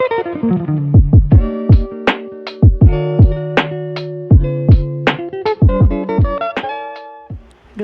Good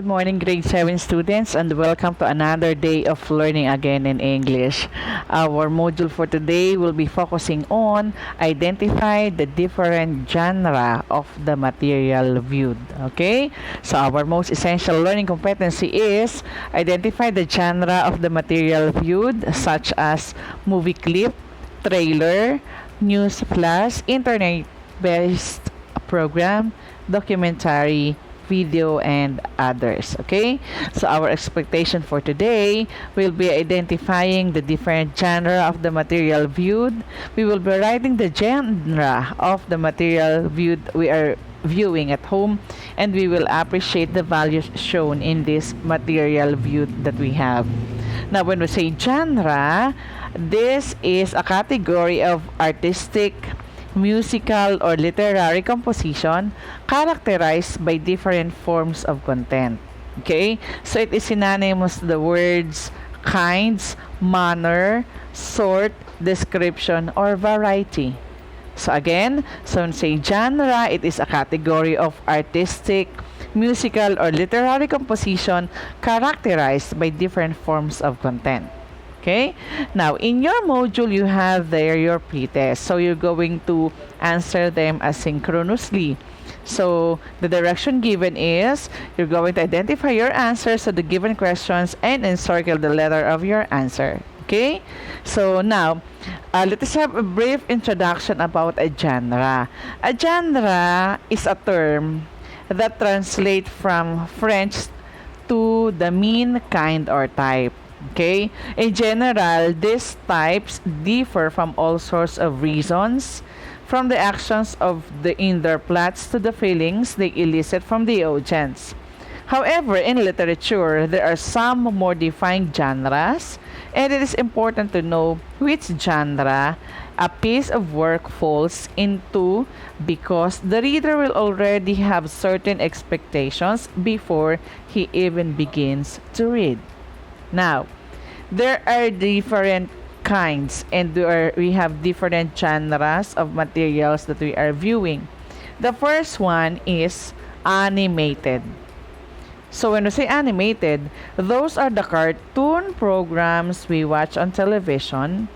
morning, grade 7 students, and welcome to another day of learning again in English. Our module for today will be focusing on identify the different genre of the material viewed. Okay? So our most essential learning competency is identify the genre of the material viewed, such as movie clip, trailer, news flash, internet-based program, documentary, video, and others. Okay, so our expectation for today will be identifying the different genre of the material viewed. We will be writing the genre of the material viewed we are viewing at home, and we will appreciate the values shown in this material viewed that we have. Now, when we say genre, this is a category of artistic, musical, or literary composition characterized by different forms of content. Okay? So it is synonymous to the words kinds, manner, sort, description, or variety. So again, so when say genre, it is a category of artistic, musical, or literary composition characterized by different forms of content. Okay, now in your module you have there your pretest, so you're going to answer them asynchronously. So the direction given is you're going to identify your answers to the given questions and encircle the letter of your answer. Okay, so now let us have a brief introduction about a genre. A genre is a term that translates from French to the mean, kind, or type. Okay, in general, these types differ from all sorts of reasons, from the actions of in their plots to the feelings they elicit from the audience. However, in literature, there are some more defined genres, and it is important to know which genre a piece of work falls into, because the reader will already have certain expectations before he even begins to read. Now, there are different kinds, and we have different genres of materials that we are viewing. The first one is animated. So when we say animated, those are the cartoon programs we watch on television.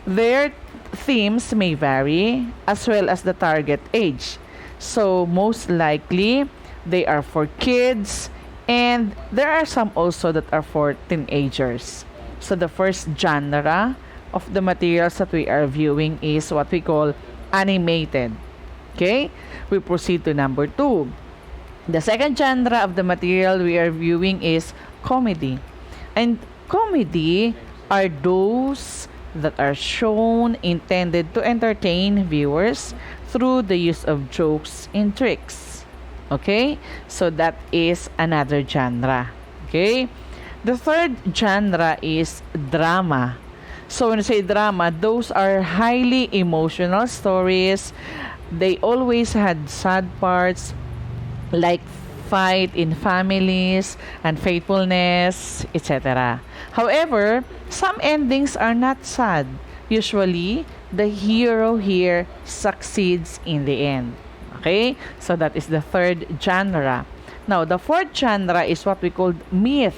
Their themes may vary, as well as the target age. So most likely, they are for kids, and there are some also that are for teenagers. So the first genre of the materials that we are viewing is what we call animated. Okay? We proceed to number 2. The second genre of the material we are viewing is comedy. And comedy are those that are shown intended to entertain viewers through the use of jokes and tricks. Okay, so that is another genre. Okay, the third genre is drama. So when you say drama, those are highly emotional stories. They always had sad parts, like fight in families, unfaithfulness, etc. However, some endings are not sad. Usually, the hero here succeeds in the end. Okay, so that is the third genre. Now, the fourth genre is what we call myth.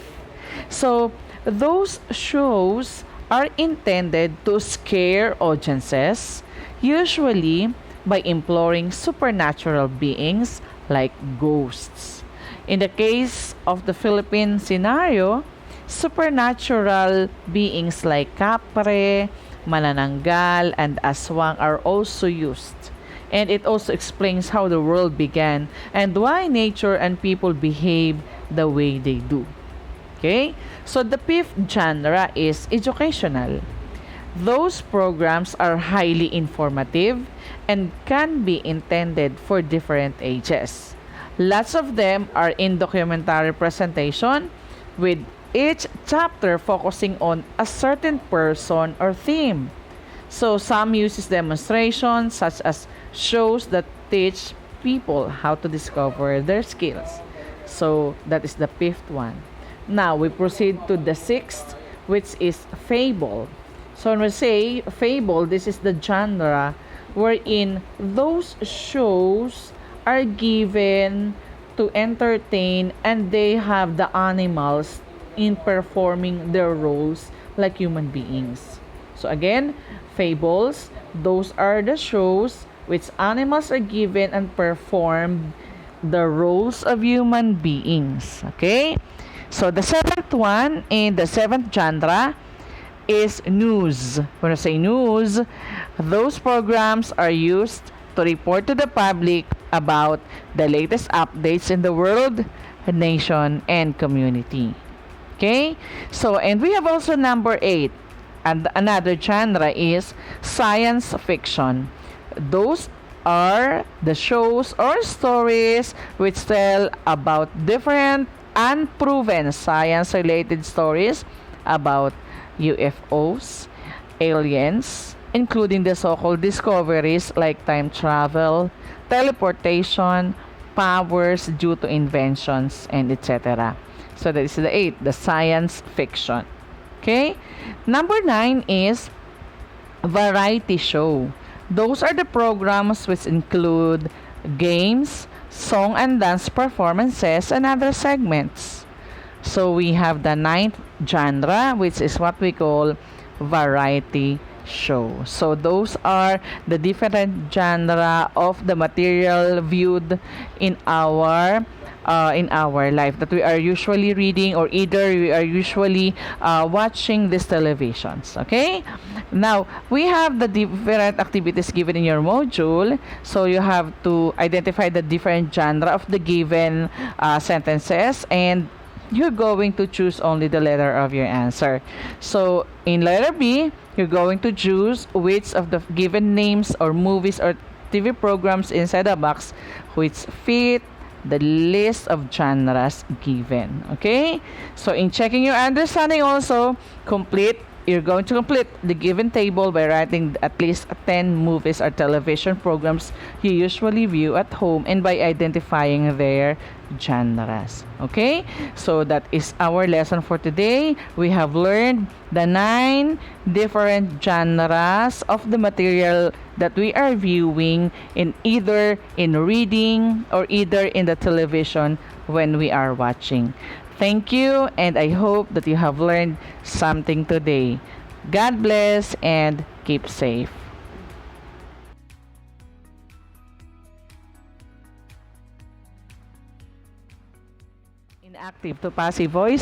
So, those shows are intended to scare audiences, usually by imploring supernatural beings like ghosts. In the case of the Philippine scenario, supernatural beings like kapre, manananggal, and aswang are also used. And it also explains how the world began and why nature and people behave the way they do. Okay? So the fifth genre is educational. Those programs are highly informative and can be intended for different ages. Lots of them are in documentary presentation, with each chapter focusing on a certain person or theme. So some uses demonstrations such as shows that teach people how to discover their skills. So that is the fifth one. Now we proceed to the sixth, which is Fable. So when we say fable, this is the genre wherein those shows are given to entertain and they have the animals in performing their roles like human beings. So again, fables, those are the shows which animals are given and performed the roles of human beings. Okay? So the seventh one in the seventh genre is news. When I say news, those programs are used to report to the public about the latest updates in the world, nation, and community. Okay? So, and we have also number 8. And another genre is science fiction. Those are the shows or stories which tell about different unproven science related stories about UFOs, aliens, including the so-called discoveries like time travel, teleportation, powers due to inventions, and etc. So that is the 8, the science fiction. Okay? Number 9 is variety show. Those are the programs which include games, song and dance performances, and other segments. So we have the ninth genre, which is what we call variety show. So those are the different genre of the material viewed in our life that we are usually reading, or either we are usually watching these televisions. Okay, now we have the different activities given in your module, so you have to identify the different genre of the given sentences, and you're going to choose only the letter of your answer. So in letter B, you're going to choose which of the given names or movies or TV programs inside the box which fit the list of genres given. Okay? So in checking your understanding also, you're going to complete the given table by writing at least 10 movies or television programs you usually view at home and by identifying their genres. Okay? So that is our lesson for today. We have learned the 9 different genres of the material that we are viewing in either in reading or either in the television when we are watching. Thank you, and I hope that you have learned something today. God bless and keep safe. Inactive to passive voice.